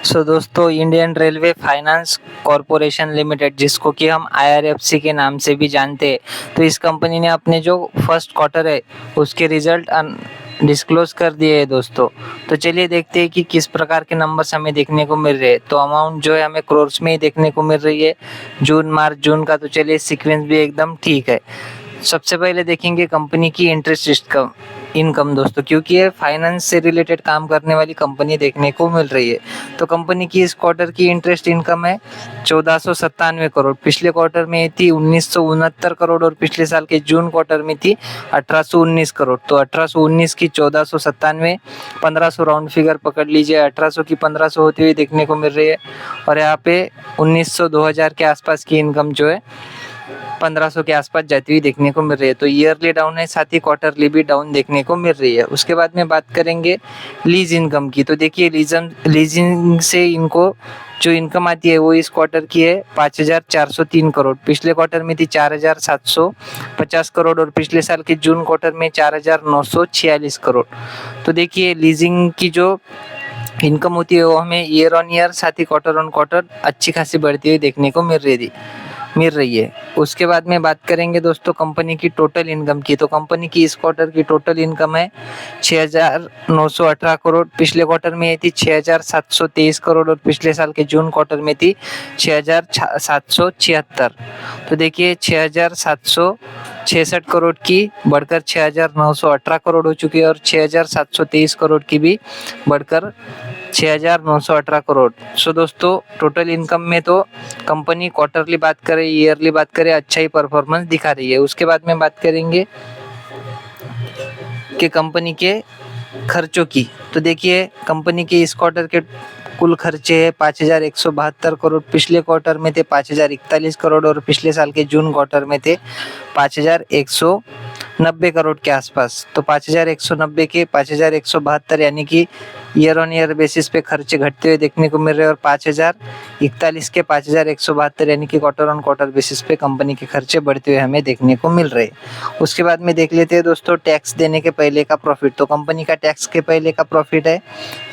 दोस्तों Indian railway finance corporation limited, जिसको कि हम IRFC के नाम से भी जानते हैं, तो इस कंपनी ने अपने जो फर्स्ट क्वार्टर है उसके रिजल्ट डिस्क्लोज कर दिए है दोस्तों। तो चलिए देखते हैं कि किस प्रकार के नंबर्स हमें देखने को मिल रहे हैं। तो अमाउंट जो है हमें क्रोर्स में ही देखने को मिल रही है, जून मार्च जून का। तो चलिए सीक्वेंस भी एकदम ठीक है। सबसे पहले देखेंगे कंपनी की इंटरेस्ट इनकम दोस्तों, क्योंकि ये फाइनेंस से रिलेटेड काम करने वाली कंपनी देखने को मिल रही है। तो कंपनी की इस क्वार्टर की इंटरेस्ट इनकम है 1497 करोड़। पिछले क्वार्टर में थी 1969 करोड़ और पिछले साल के जून क्वार्टर में थी 1819 करोड़। तो 1819 की 1497, 1500 राउंड फिगर पकड़ लीजिए, 1800 की 1500 होती हुई देखने को मिल रही है। और यहाँ पे 1900 2000 के आसपास की इनकम जो है 1500 के आसपास जाती हुई देखने को मिल रही है। तो ईयरली डाउन है, साथ ही क्वार्टरली भी डाउन देखने को मिल रही है। उसके बाद में बात करेंगे लीज इनकम की। तो देखिए लीजिंग से इनको जो इनकम आती है वो इस क्वार्टर की है 5403 करोड़। पिछले क्वार्टर में थी 4750 करोड़ और पिछले साल के जून क्वार्टर में 4946 करोड़। तो देखिए लीजिंग की जो इनकम होती है वो हमें ईयर ऑन ईयर साथ ही क्वार्टर ऑन क्वार्टर अच्छी खासी बढ़ती हुई देखने को मिल रही है। उसके बाद में बात करेंगे दोस्तों कंपनी की टोटल इनकम की। तो कंपनी की इस क्वार्टर की टोटल इनकम है 6918 करोड़। पिछले क्वार्टर में ये थी 6723 करोड़ और पिछले साल के जून क्वार्टर में थी 6776। तो देखिए 6766 करोड़ की बढ़कर 6918 करोड़ हो चुकी है और 6723 करोड़ की भी बढ़कर 6918 करोड़। सो दोस्तों टोटल इनकम में तो कंपनी क्वार्टरली बात करें ईयरली बात करें अच्छा ही परफॉर्मेंस दिखा रही है। उसके बाद में बात करेंगे कि कंपनी के खर्चों की। तो देखिए कंपनी के इस क्वार्टर के कुल खर्चे है 5172 करोड़। पिछले क्वार्टर में थे 5041 करोड़ और पिछले साल के जून क्वार्टर में थे 5190 करोड़ के आसपास। तो 5190 के 5172 यानी कि ईयर ऑन ईयर बेसिस पे खर्चे घटते हुए देखने को मिल रहे हैं और 5041 के 5172 यानी कि क्वार्टर ऑन क्वार्टर बेसिस पे कंपनी के खर्चे बढ़ते हुए हमें देखने को मिल रहे हैं। उसके बाद में देख लेते हैं दोस्तों टैक्स देने के पहले का प्रॉफिट। तो कंपनी का टैक्स के पहले का प्रॉफिट है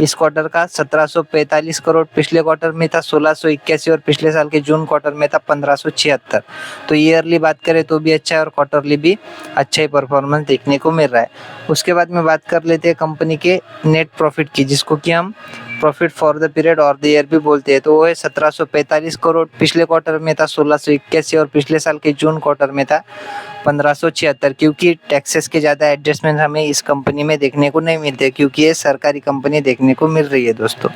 इस क्वार्टर का 1745 करोड़। पिछले क्वार्टर में था 1681 और पिछले साल के जून क्वार्टर में था 1576। तो ईयरली बात करें तो भी अच्छा है और क्वार्टरली भी अच्छा ही परफॉर्मेंस देखने को मिल रहा है। उसके बाद में बात कर लेते हैं कंपनी के नेट प्रॉफिट की, जिसको कि हम प्रॉफिट फॉर द पीरियड और द ईयर भी बोलते हैं। तो वो है 1745 करोड़। पिछले क्वार्टर में था 1681 और पिछले साल के जून क्वार्टर में था 1576। क्योंकि टैक्सेस के ज़्यादा एडजस्टमेंट हमें इस कंपनी में देखने को नहीं मिलते, क्योंकि ये सरकारी कंपनी देखने को मिल रही है दोस्तों।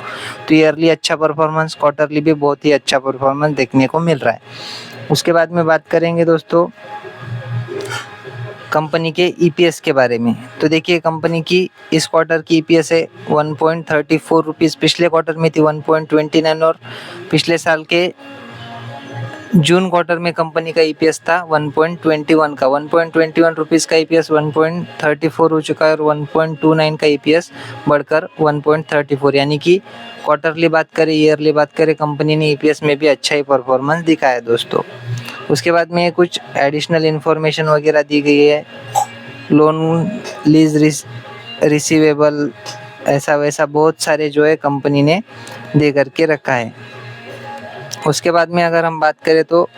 तो ईयरली अच्छा परफॉर्मेंस, क्वार्टरली भी बहुत ही अच्छा परफॉर्मेंस देखने को मिल रहा है। उसके बाद में बात करेंगे दोस्तों कंपनी के ईपीएस के बारे में। तो देखिए कंपनी की इस क्वार्टर की ईपीएस है 1.34 रुपीज़। पिछले क्वार्टर में थी 1.29 और पिछले साल के जून क्वार्टर में कंपनी का ईपीएस था 1.21 का। 1.21 रुपीज़ का ईपीएस 1.34 हो चुका है और 1.29 का ईपीएस बढ़कर 1.34 यानी कि क्वार्टरली बात करें ईयरली बात करें कंपनी ने ईपीएस में भी अच्छा ही परफॉर्मेंस दिखाया है दोस्तों। उसके बाद में कुछ एडिशनल इन्फॉर्मेशन वगैरह दी गई है, लोन लीज रिसीवेबल ऐसा वैसा बहुत सारे जो है कंपनी ने दे करके रखा है। उसके बाद में अगर हम बात करें तो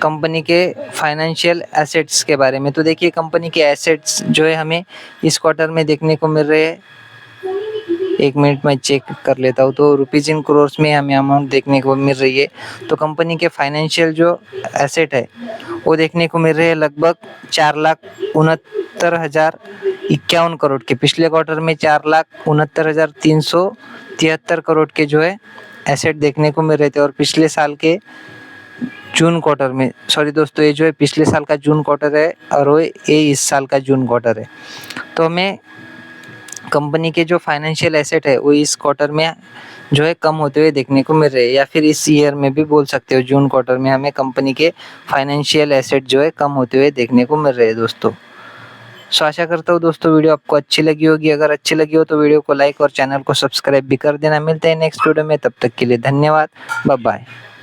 कंपनी के फाइनेंशियल एसेट्स के बारे में। तो देखिए कंपनी के एसेट्स जो है हमें इस क्वार्टर में देखने को मिल रहे हैं। एक मिनट में चेक कर लेता हूँ। तो रुपीज इन करोर्स में हमें अमाउंट देखने को मिल रही है। तो कंपनी के फाइनेंशियल जो एसेट है वो देखने को मिल रहे हैं लगभग 4,69,051 करोड़ के। पिछले क्वार्टर में 4,69,373 करोड़ के जो है एसेट देखने को मिल रहे थे और पिछले साल के जून क्वार्टर में, सॉरी दोस्तों ये जो है पिछले साल का जून क्वार्टर है और ये इस साल का जून क्वार्टर है। तो हमें कंपनी के जो फाइनेंशियल एसेट है वो इस क्वार्टर में जो है कम होते हुए देखने को मिल रहे हैं, या फिर इस ईयर में भी बोल सकते हो। जून क्वार्टर में हमें कंपनी के फाइनेंशियल एसेट जो है कम होते हुए देखने को मिल रहे हैं दोस्तों। सो आशा करता हूँ दोस्तों वीडियो आपको अच्छी लगी होगी। अगर अच्छी लगी हो तो वीडियो को लाइक और चैनल को सब्सक्राइब भी कर देना। मिलते हैं नेक्स्ट वीडियो में, तब तक के लिए धन्यवाद, बाय बाय।